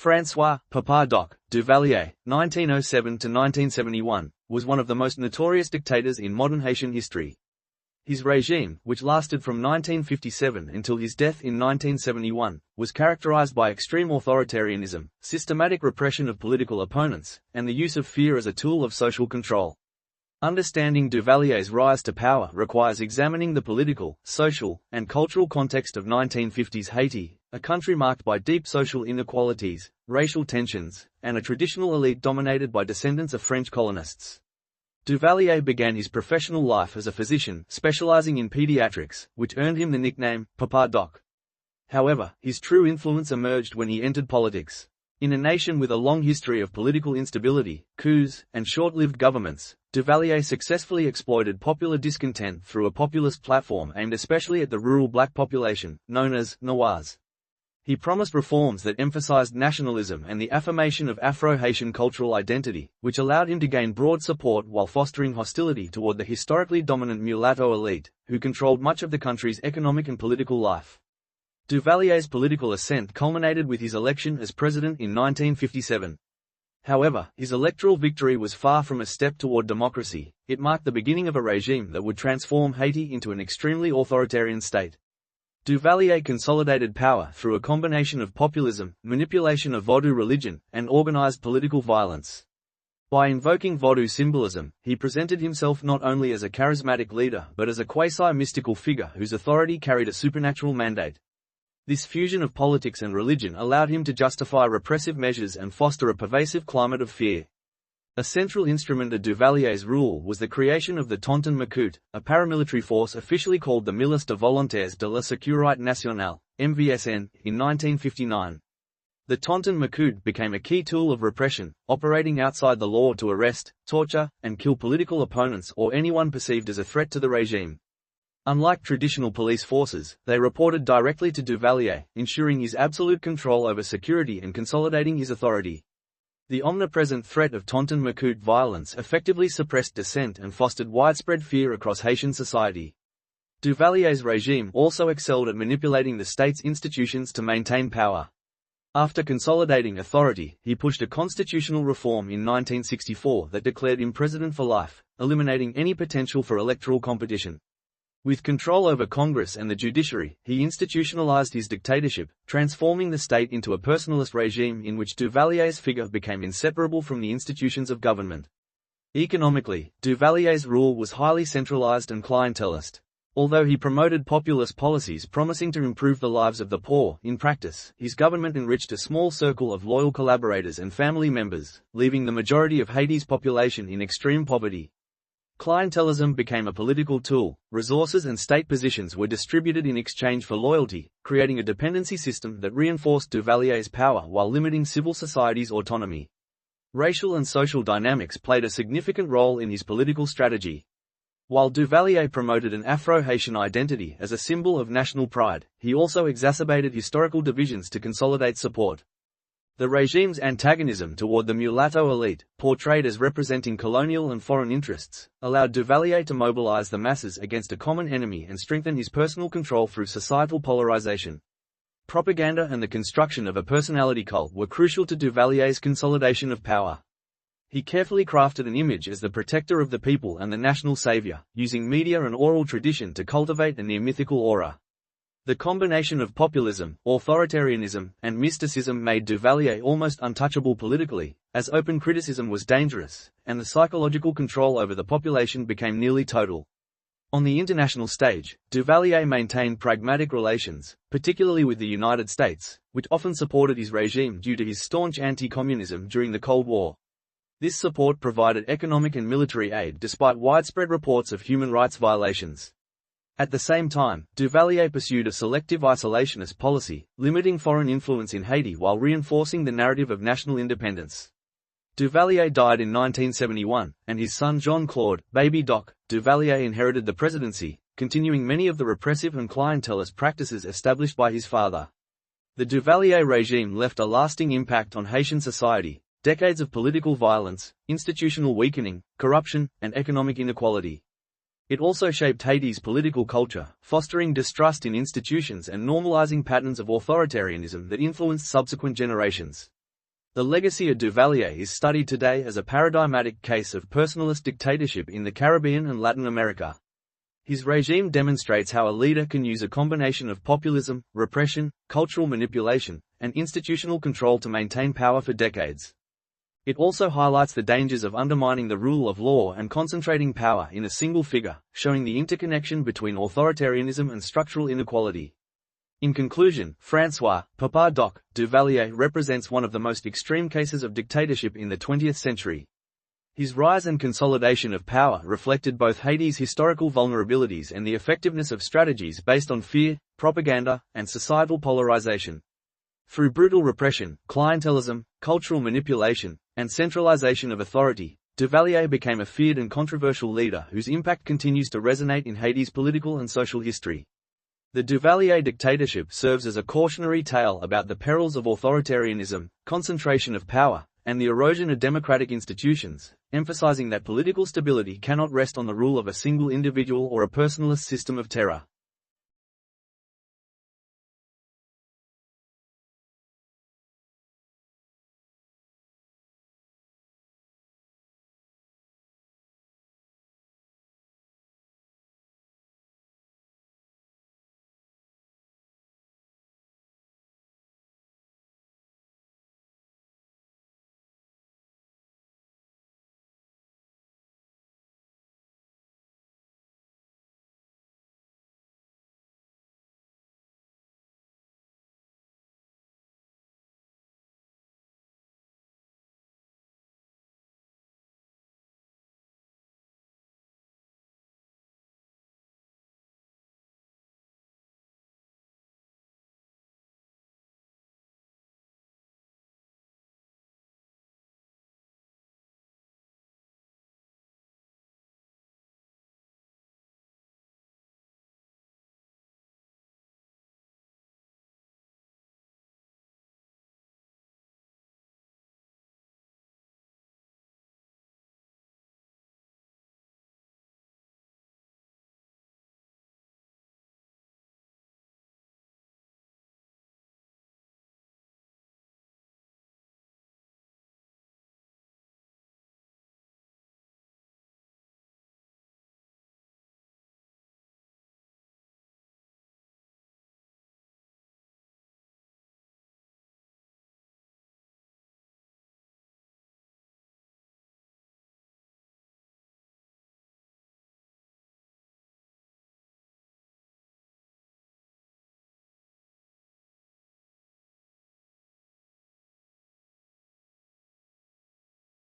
François, Papa Doc, Duvalier, 1907–1971, was one of the most notorious dictators in modern Haitian history. His regime, which lasted from 1957 until his death in 1971, was characterized by extreme authoritarianism, systematic repression of political opponents, and the use of fear as a tool of social control. Understanding Duvalier's rise to power requires examining the political, social, and cultural context of 1950s Haiti, a country marked by deep social inequalities, racial tensions, and a traditional elite dominated by descendants of French colonists. Duvalier began his professional life as a physician, specializing in pediatrics, which earned him the nickname Papa Doc. However, his true influence emerged when he entered politics. In a nation with a long history of political instability, coups, and short-lived governments, Duvalier successfully exploited popular discontent through a populist platform aimed especially at the rural black population, known as Noirs. He promised reforms that emphasized nationalism and the affirmation of Afro-Haitian cultural identity, which allowed him to gain broad support while fostering hostility toward the historically dominant mulatto elite, who controlled much of the country's economic and political life. Duvalier's political ascent culminated with his election as president in 1957. However, his electoral victory was far from a step toward democracy. It marked the beginning of a regime that would transform Haiti into an extremely authoritarian state. Duvalier consolidated power through a combination of populism, manipulation of Vodou religion, and organized political violence. By invoking Vodou symbolism, he presented himself not only as a charismatic leader but as a quasi-mystical figure whose authority carried a supernatural mandate. This fusion of politics and religion allowed him to justify repressive measures and foster a pervasive climate of fear. A central instrument of Duvalier's rule was the creation of the Tonton Macoute, a paramilitary force officially called the Milice de Volontaires de la Sécurité Nationale, MVSN, in 1959. The Tonton Macoute became a key tool of repression, operating outside the law to arrest, torture, and kill political opponents or anyone perceived as a threat to the regime. Unlike traditional police forces, they reported directly to Duvalier, ensuring his absolute control over security and consolidating his authority. The omnipresent threat of Tonton Macoute violence effectively suppressed dissent and fostered widespread fear across Haitian society. Duvalier's regime also excelled at manipulating the state's institutions to maintain power. After consolidating authority, he pushed a constitutional reform in 1964 that declared him president for life, eliminating any potential for electoral competition. With control over Congress and the judiciary, he institutionalized his dictatorship, transforming the state into a personalist regime in which Duvalier's figure became inseparable from the institutions of government. Economically, Duvalier's rule was highly centralized and clientelist. Although he promoted populist policies promising to improve the lives of the poor, in practice, his government enriched a small circle of loyal collaborators and family members, leaving the majority of Haiti's population in extreme poverty. Clientelism became a political tool. Resources and state positions were distributed in exchange for loyalty, creating a dependency system that reinforced Duvalier's power while limiting civil society's autonomy. Racial and social dynamics played a significant role in his political strategy. While Duvalier promoted an Afro-Haitian identity as a symbol of national pride, he also exacerbated historical divisions to consolidate support. The regime's antagonism toward the mulatto elite, portrayed as representing colonial and foreign interests, allowed Duvalier to mobilize the masses against a common enemy and strengthen his personal control through societal polarization. Propaganda and the construction of a personality cult were crucial to Duvalier's consolidation of power. He carefully crafted an image as the protector of the people and the national savior, using media and oral tradition to cultivate a near-mythical aura. The combination of populism, authoritarianism, and mysticism made Duvalier almost untouchable politically, as open criticism was dangerous, and the psychological control over the population became nearly total. On the international stage, Duvalier maintained pragmatic relations, particularly with the United States, which often supported his regime due to his staunch anti-communism during the Cold War. This support provided economic and military aid despite widespread reports of human rights violations. At the same time, Duvalier pursued a selective isolationist policy, limiting foreign influence in Haiti while reinforcing the narrative of national independence. Duvalier died in 1971, and his son Jean-Claude, Baby Doc, Duvalier inherited the presidency, continuing many of the repressive and clientelist practices established by his father. The Duvalier regime left a lasting impact on Haitian society: decades of political violence, institutional weakening, corruption, and economic inequality. It also shaped Haiti's political culture, fostering distrust in institutions and normalizing patterns of authoritarianism that influenced subsequent generations. The legacy of Duvalier is studied today as a paradigmatic case of personalist dictatorship in the Caribbean and Latin America. His regime demonstrates how a leader can use a combination of populism, repression, cultural manipulation, and institutional control to maintain power for decades. It also highlights the dangers of undermining the rule of law and concentrating power in a single figure, showing the interconnection between authoritarianism and structural inequality. In conclusion, François, Papa Doc, Duvalier represents one of the most extreme cases of dictatorship in the 20th century. His rise and consolidation of power reflected both Haiti's historical vulnerabilities and the effectiveness of strategies based on fear, propaganda, and societal polarization. Through brutal repression, clientelism, cultural manipulation, and centralization of authority, Duvalier became a feared and controversial leader whose impact continues to resonate in Haiti's political and social history. The Duvalier dictatorship serves as a cautionary tale about the perils of authoritarianism, concentration of power, and the erosion of democratic institutions, emphasizing that political stability cannot rest on the rule of a single individual or a personalist system of terror.